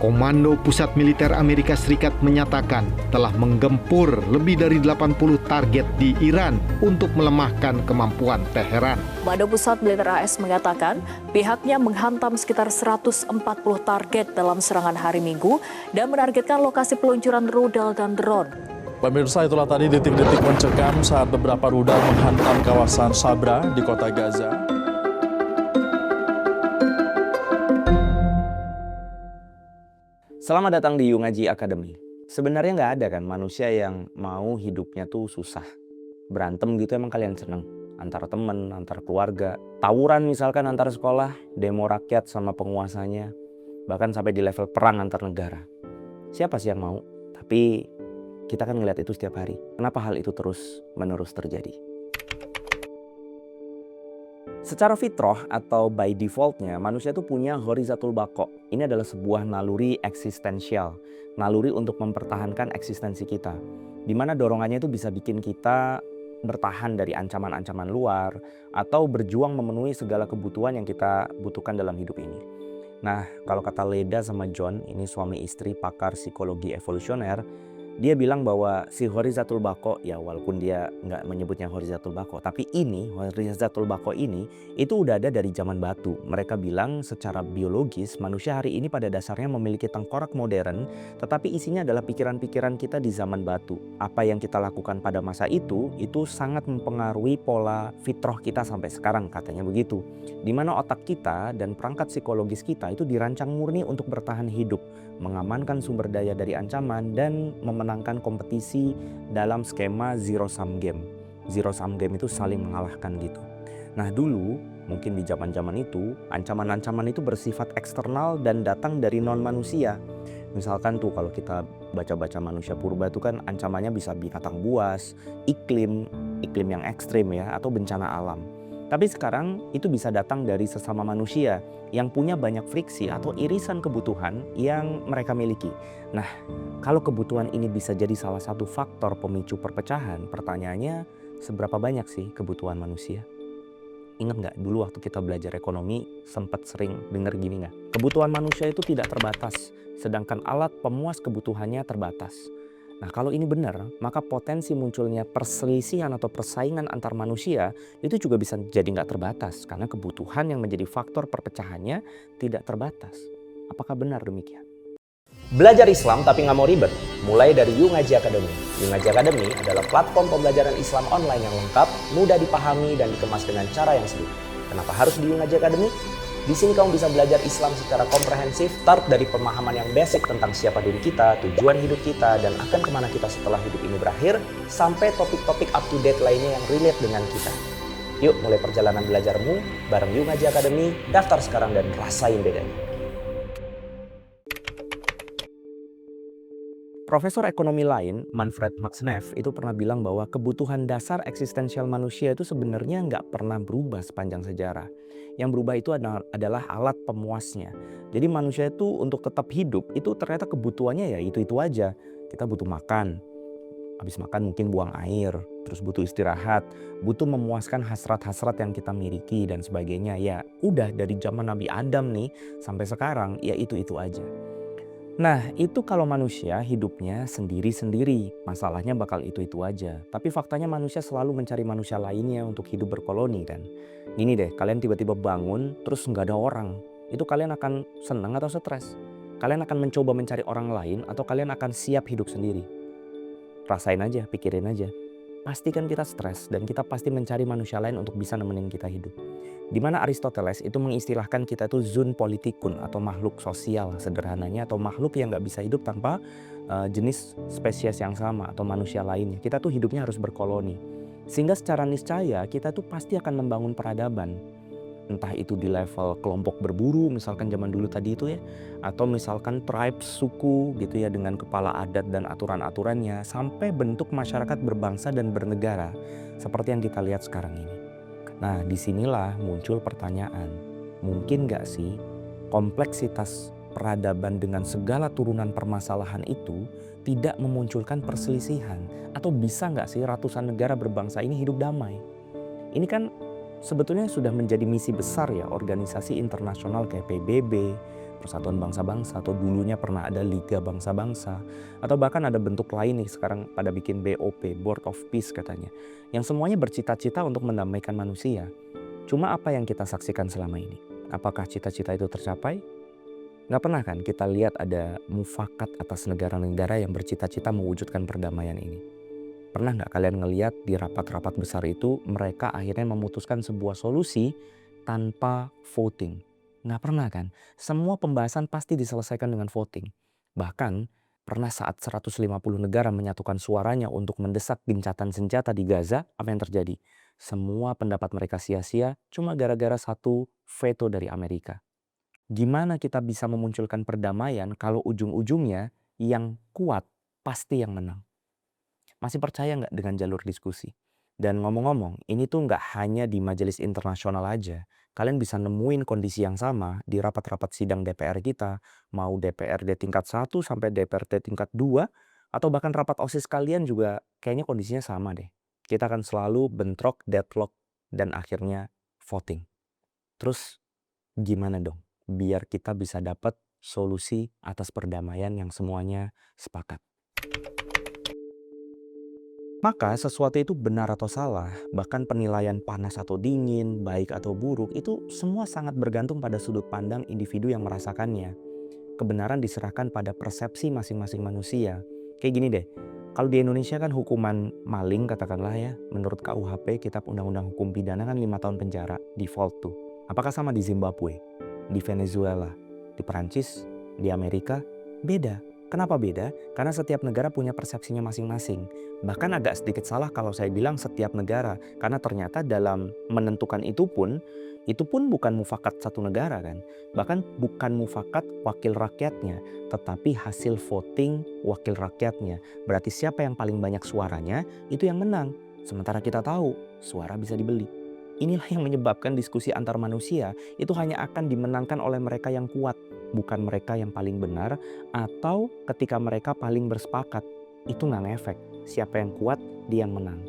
Komando Pusat Militer Amerika Serikat menyatakan telah menggempur lebih dari 80 target di Iran untuk melemahkan kemampuan Teheran. Komando Pusat Militer AS mengatakan pihaknya menghantam sekitar 140 target dalam serangan hari Minggu dan menargetkan lokasi peluncuran rudal dan drone. Pemirsa, itulah tadi detik-detik mencekam saat beberapa rudal menghantam kawasan Sabra di kota Gaza. Selamat datang di Yungaji Academy. Sebenarnya nggak ada kan manusia yang mau hidupnya tuh susah. Berantem gitu emang kalian seneng? Antara temen, antar keluarga. Tawuran misalkan antar sekolah, demo rakyat sama penguasanya. Bahkan sampai di level perang antar negara. Siapa sih yang mau? Tapi kita kan ngeliat itu setiap hari. Kenapa hal itu terus-menerus terjadi? Secara fitrah atau by defaultnya, manusia itu punya horizatul baqo. Ini adalah sebuah naluri eksistensial. Naluri untuk mempertahankan eksistensi kita. Di mana dorongannya itu bisa bikin kita bertahan dari ancaman-ancaman luar. Atau berjuang memenuhi segala kebutuhan yang kita butuhkan dalam hidup ini. Nah, kalau kata Leda sama John, ini suami istri pakar psikologi evolusioner. Dia bilang bahwa si horizatul baqo, ya walaupun dia nggak menyebutnya horizatul baqo, tapi ini, horizatul baqo ini, itu udah ada dari zaman batu. Mereka bilang secara biologis, manusia hari ini pada dasarnya memiliki tengkorak modern, tetapi isinya adalah pikiran-pikiran kita di zaman batu. Apa yang kita lakukan pada masa itu sangat mempengaruhi pola fitrah kita sampai sekarang, katanya begitu. Dimana otak kita dan perangkat psikologis kita itu dirancang murni untuk bertahan hidup, mengamankan sumber daya dari ancaman, dan memenangkan kompetisi dalam skema zero sum game. Zero sum game itu saling mengalahkan gitu. Nah dulu, mungkin di zaman-zaman itu, ancaman-ancaman itu bersifat eksternal dan datang dari non-manusia. Misalkan tuh kalau kita baca-baca manusia purba itu kan ancamannya bisa binatang buas, iklim yang ekstrim ya, atau bencana alam. Tapi sekarang itu bisa datang dari sesama manusia yang punya banyak friksi atau irisan kebutuhan yang mereka miliki. Nah, kalau kebutuhan ini bisa jadi salah satu faktor pemicu perpecahan, pertanyaannya seberapa banyak sih kebutuhan manusia? Ingat nggak dulu waktu kita belajar ekonomi sempat sering dengar gini nggak? Kebutuhan manusia itu tidak terbatas, sedangkan alat pemuas kebutuhannya terbatas. Nah kalau ini benar, maka potensi munculnya perselisihan atau persaingan antar manusia itu juga bisa jadi nggak terbatas karena kebutuhan yang menjadi faktor perpecahannya tidak terbatas. Apakah benar demikian? Belajar Islam tapi nggak mau ribet? Mulai dari Yungaji Academy. Yungaji Academy adalah platform pembelajaran Islam online yang lengkap, mudah dipahami dan dikemas dengan cara yang seru. Kenapa harus di Yungaji Academy? Di sini kamu bisa belajar Islam secara komprehensif, start dari pemahaman yang basic tentang siapa diri kita, tujuan hidup kita, dan akan kemana kita setelah hidup ini berakhir, sampai topik-topik up to date lainnya yang relate dengan kita. Yuk mulai perjalanan belajarmu bareng Yungaji Academy, daftar sekarang dan rasain bedanya. Profesor ekonomi lain, Manfred Max Neff, itu pernah bilang bahwa kebutuhan dasar eksistensial manusia itu sebenarnya nggak pernah berubah sepanjang sejarah. Yang berubah itu adalah alat pemuasnya. Jadi manusia itu untuk tetap hidup itu ternyata kebutuhannya ya itu aja. Kita butuh makan, habis makan mungkin buang air, terus butuh istirahat, butuh memuaskan hasrat-hasrat yang kita miliki dan sebagainya. Ya udah dari zaman Nabi Adam nih sampai sekarang ya itu aja. Nah itu kalau manusia hidupnya sendiri-sendiri, masalahnya bakal itu aja. Tapi faktanya manusia selalu mencari manusia lainnya untuk hidup berkoloni kan. Gini deh, kalian tiba-tiba bangun terus nggak ada orang, itu kalian akan senang atau stres? Kalian akan mencoba mencari orang lain atau kalian akan siap hidup sendiri? Rasain aja, pikirin aja. Pasti kan kita stres dan kita pasti mencari manusia lain untuk bisa nemenin kita hidup. Dimana Aristoteles itu mengistilahkan kita itu zoon politikun atau makhluk sosial sederhananya, atau makhluk yang nggak bisa hidup tanpa jenis spesies yang sama atau manusia lainnya. Kita tuh hidupnya harus berkoloni. Sehingga secara niscaya kita tuh pasti akan membangun peradaban. Entah itu di level kelompok berburu misalkan zaman dulu tadi itu ya, atau misalkan tribes, suku gitu ya dengan kepala adat dan aturan-aturannya, sampai bentuk masyarakat berbangsa dan bernegara seperti yang kita lihat sekarang ini. Nah disinilah muncul pertanyaan, mungkin gak sih kompleksitas peradaban dengan segala turunan permasalahan itu tidak memunculkan perselisihan? Atau bisa gak sih ratusan negara berbangsa ini hidup damai? Ini kan sebetulnya sudah menjadi misi besar ya organisasi internasional kayak PBB, Persatuan Bangsa-Bangsa, atau dulunya pernah ada Liga Bangsa-Bangsa, atau bahkan ada bentuk lain nih sekarang pada bikin BOP, Board of Peace katanya, yang semuanya bercita-cita untuk mendamaikan manusia. Cuma apa yang kita saksikan selama ini? Apakah cita-cita itu tercapai? Nggak pernah kan kita lihat ada mufakat atas negara-negara yang bercita-cita mewujudkan perdamaian ini. Pernah nggak kalian ngelihat di rapat-rapat besar itu mereka akhirnya memutuskan sebuah solusi tanpa voting? Nggak pernah kan? Semua pembahasan pasti diselesaikan dengan voting. Bahkan pernah saat 150 negara menyatukan suaranya untuk mendesak gencatan senjata di Gaza, apa yang terjadi? Semua pendapat mereka sia-sia cuma gara-gara satu veto dari Amerika. Gimana kita bisa memunculkan perdamaian kalau ujung-ujungnya yang kuat pasti yang menang? Masih percaya nggak dengan jalur diskusi? Dan ngomong-ngomong, ini tuh nggak hanya di majelis internasional aja. Kalian bisa nemuin kondisi yang sama di rapat-rapat sidang DPR kita, mau DPRD tingkat 1 sampai DPRD tingkat 2, atau bahkan rapat OSIS kalian juga kayaknya kondisinya sama deh. Kita akan selalu bentrok, deadlock, dan akhirnya voting. Terus gimana dong biar kita bisa dapat solusi atas perdamaian yang semuanya sepakat? Maka sesuatu itu benar atau salah, bahkan penilaian panas atau dingin, baik atau buruk, itu semua sangat bergantung pada sudut pandang individu yang merasakannya. Kebenaran diserahkan pada persepsi masing-masing manusia. Kayak gini deh, kalau di Indonesia kan hukuman maling katakanlah ya, menurut KUHP, Kitab Undang-Undang Hukum Pidana kan 5 tahun penjara, default tuh. Apakah sama di Zimbabwe, di Venezuela, di Perancis, di Amerika? Beda. Kenapa beda? Karena setiap negara punya persepsinya masing-masing. Bahkan agak sedikit salah kalau saya bilang setiap negara, karena ternyata dalam menentukan itu pun bukan mufakat satu negara kan. Bahkan bukan mufakat wakil rakyatnya, tetapi hasil voting wakil rakyatnya. Berarti siapa yang paling banyak suaranya, itu yang menang. Sementara kita tahu, suara bisa dibeli. Inilah yang menyebabkan diskusi antar manusia itu hanya akan dimenangkan oleh mereka yang kuat, bukan mereka yang paling benar, atau ketika mereka paling bersepakat. Itu nggak ngefek. Siapa yang kuat, dia yang menang.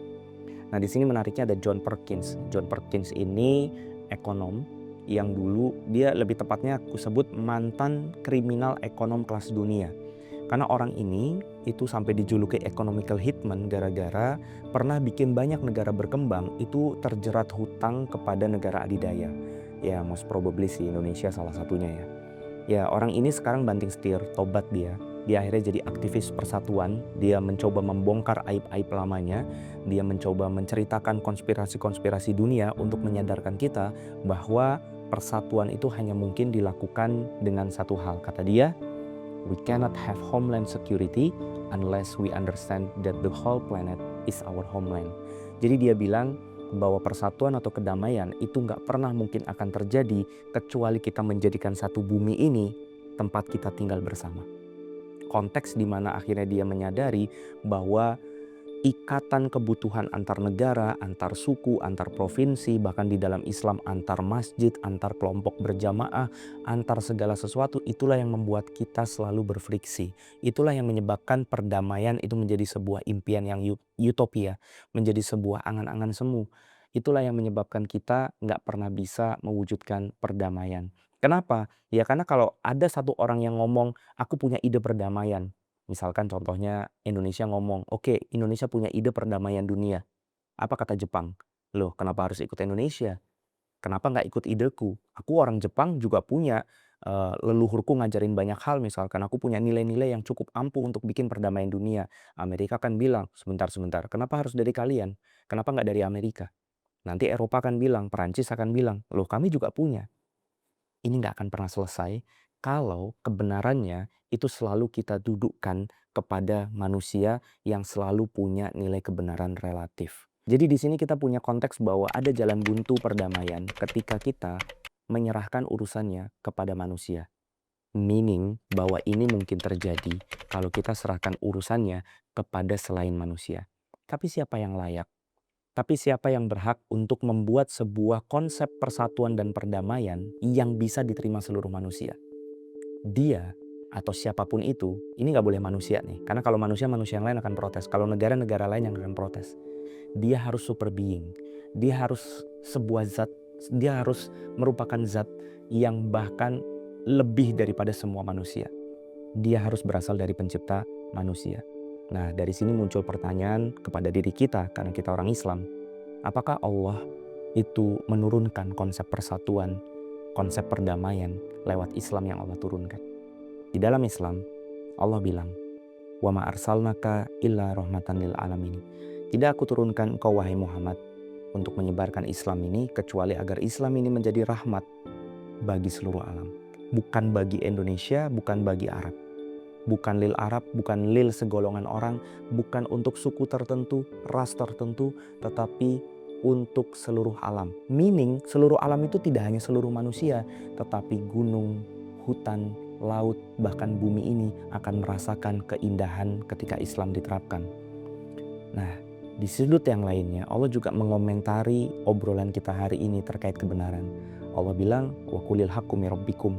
Nah di sini menariknya ada John Perkins. John Perkins ini ekonom yang dulu dia lebih tepatnya aku sebut mantan kriminal ekonom kelas dunia. Karena orang ini itu sampai dijuluki economical hitman gara-gara pernah bikin banyak negara berkembang itu terjerat hutang kepada negara adidaya. Ya most probably sih Indonesia salah satunya ya. Ya orang ini sekarang banting setir, tobat dia. Dia akhirnya jadi aktivis persatuan, dia mencoba membongkar aib-aib lamanya, dia mencoba menceritakan konspirasi-konspirasi dunia untuk menyadarkan kita bahwa persatuan itu hanya mungkin dilakukan dengan satu hal. Kata dia, we cannot have homeland security unless we understand that the whole planet is our homeland. Jadi dia bilang bahwa persatuan atau kedamaian itu nggak pernah mungkin akan terjadi kecuali kita menjadikan satu bumi ini tempat kita tinggal bersama. Konteks di mana akhirnya dia menyadari bahwa ikatan kebutuhan antar negara, antar suku, antar provinsi, bahkan di dalam Islam antar masjid, antar kelompok berjamaah, antar segala sesuatu, itulah yang membuat kita selalu berfriksi. Itulah yang menyebabkan perdamaian itu menjadi sebuah impian yang utopia, menjadi sebuah angan-angan semu. Itulah yang menyebabkan kita nggak pernah bisa mewujudkan perdamaian. Kenapa? Ya karena kalau ada satu orang yang ngomong, aku punya ide perdamaian. Misalkan contohnya Indonesia ngomong, oke, Indonesia punya ide perdamaian dunia. Apa kata Jepang? Loh kenapa harus ikut Indonesia? Kenapa nggak ikut ideku? Aku orang Jepang juga punya leluhurku ngajarin banyak hal, misalkan aku punya nilai-nilai yang cukup ampuh untuk bikin perdamaian dunia. Amerika kan bilang, sebentar, kenapa harus dari kalian? Kenapa nggak dari Amerika? Nanti Eropa akan bilang, Perancis akan bilang, loh kami juga punya. Ini nggak akan pernah selesai kalau kebenarannya itu selalu kita dudukkan kepada manusia yang selalu punya nilai kebenaran relatif. Jadi di sini kita punya konteks bahwa ada jalan buntu perdamaian ketika kita menyerahkan urusannya kepada manusia. Meaning bahwa ini mungkin terjadi kalau kita serahkan urusannya kepada selain manusia. Tapi siapa yang layak? Tapi siapa yang berhak untuk membuat sebuah konsep persatuan dan perdamaian yang bisa diterima seluruh manusia? Dia atau siapapun itu, ini nggak boleh manusia nih. Karena kalau manusia yang lain akan protes. Kalau negara-negara lain yang akan protes. Dia harus super being. Dia harus sebuah zat, dia harus merupakan zat yang bahkan lebih daripada semua manusia. Dia harus berasal dari pencipta manusia. Nah, dari sini muncul pertanyaan kepada diri kita karena kita orang Islam. Apakah Allah itu menurunkan konsep persatuan, konsep perdamaian lewat Islam yang Allah turunkan? Di dalam Islam, Allah bilang, "Wa ma arsalnaka illa rahmatan lil alamin." Tidak aku turunkan engkau wahai Muhammad untuk menyebarkan Islam ini kecuali agar Islam ini menjadi rahmat bagi seluruh alam. Bukan bagi Indonesia, bukan bagi Arab. Bukan lil Arab, bukan lil segolongan orang, bukan untuk suku tertentu, ras tertentu, tetapi untuk seluruh alam. Meaning seluruh alam itu tidak hanya seluruh manusia, tetapi gunung, hutan, laut, bahkan bumi ini akan merasakan keindahan ketika Islam diterapkan. Nah, di sudut yang lainnya Allah juga mengomentari obrolan kita hari ini terkait kebenaran. Allah bilang, "Wa qulil haqqu mir rabbikum."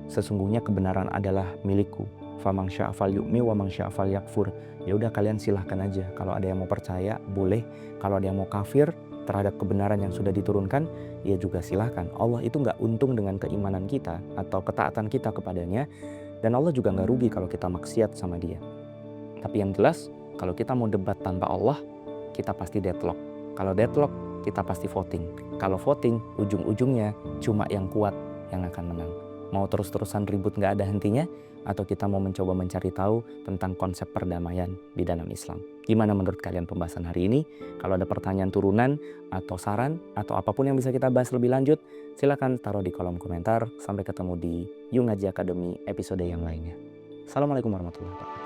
Sesungguhnya kebenaran adalah milikku. Faman syaa falyu'min wa man syaa falyakfur. Ya udah kalian silahkan aja. Kalau ada yang mau percaya, boleh. Kalau ada yang mau kafir terhadap kebenaran yang sudah diturunkan, ya juga silahkan. Allah itu nggak untung dengan keimanan kita atau ketaatan kita kepadanya. Dan Allah juga nggak rugi kalau kita maksiat sama dia. Tapi yang jelas, kalau kita mau debat tanpa Allah, kita pasti deadlock. Kalau deadlock, kita pasti voting. Kalau voting, ujung-ujungnya cuma yang kuat yang akan menang. Mau terus-terusan ribut nggak ada hentinya, atau kita mau mencoba mencari tahu tentang konsep perdamaian di dalam Islam. Gimana menurut kalian pembahasan hari ini? Kalau ada pertanyaan turunan atau saran atau apapun yang bisa kita bahas lebih lanjut, silakan taruh di kolom komentar. Sampai ketemu di You Ngaji Academy episode yang lainnya. Assalamualaikum warahmatullahi wabarakatuh.